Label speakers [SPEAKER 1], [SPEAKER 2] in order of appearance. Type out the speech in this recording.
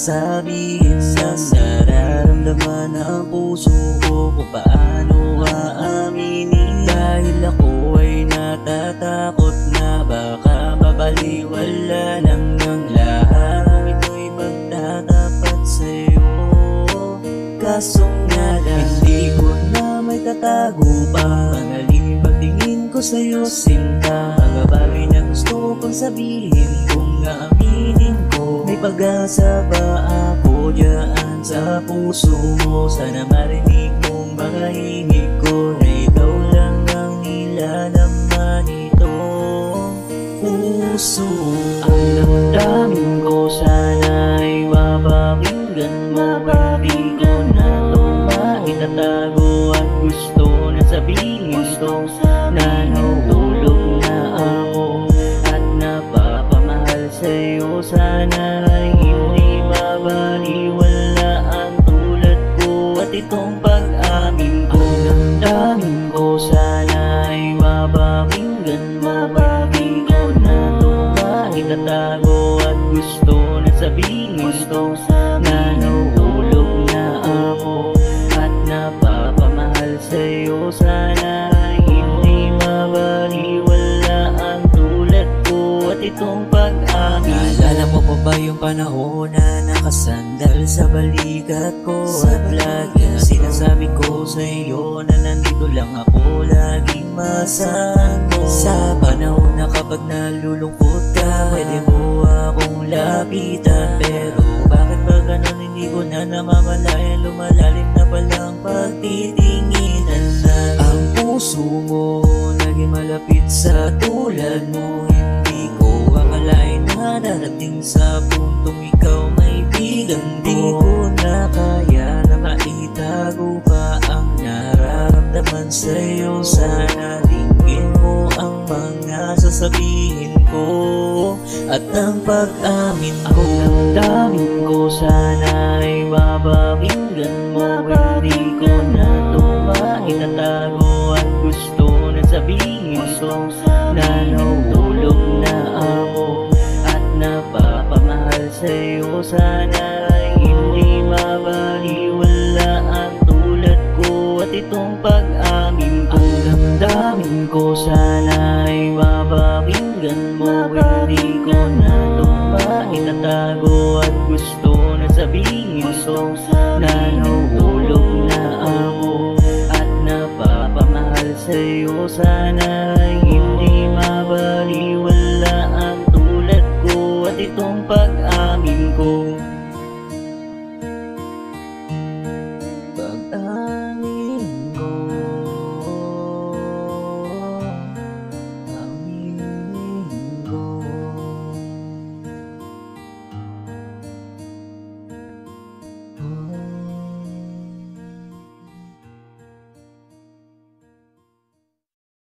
[SPEAKER 1] sabihin sa nararamdaman ng puso ko, kung paano aaminin. Dahil ako ay natatakot na baka mabaliwala lang ng lahat. Ito'y magtatapat sa'yo, kaso nga lang hindi ko na may tatago pa. Manaling pagtingin ko sa'yo, sinta. Mga bagay na gusto kong sabihin, kung aaminin ko. May pag-asa ba ako dyan sa puso mo? Sana marinig mong mga hingig ko, na ikaw lang ang nilalaman itong puso. Ang damdamin ko sana ay mapakinggan mo. Hindi ko na ito maitatago at gusto na sabihin ko na nahulog na ako at napapamahal sa'yo. Sana ay hindi mabaliwalaan tulad ko at itong pag-amin ko. Ang damdamin ko sana ay mapakinggan mo. Hindi ko na ito maitatago at gusto na sabihin ko na nahulog na ako at napapamahal sa'yo. Sana ay hindi mabaliwalaan tulad ko at itong pag-amin. Naalala mo pa ba yung panahon na nakasandal sa balikat ko? At lagi na sinasabi ko sa iyo na nandito lang ako, laging masahan mo. Sa panahon na kapag nalulungkot ka, pwede mo akong lapitan. Pero bakit ba ganun, hindi ko na namamalayan, lumalalim na palang pagtitinginan na. Ang puso mo naging malapit sa tulad mo. Hindi ko akalain na darating sa puntong ikaw maibigan ko. Di ko na kaya na maitago pa ang nararamdaman sa'yo. Sana tingin mo ang mga sasabihin ko at ang pag-amin ko. Ang damdamin ko sana ay mapakinggan mo. Hindi ko na ito maitatago at gusto na sabihin ko na nahulog na ako at napapamahal sa'yo. Sana ay hindi mabaliwalaan tulad ko at itong pag-amin ko. Ang damdamin ko sana ay mapakinggan mo. Hindi ko na ito maitatago at gusto na sabihin ko na nahulog na ako at napapamahal sa'yo. Sana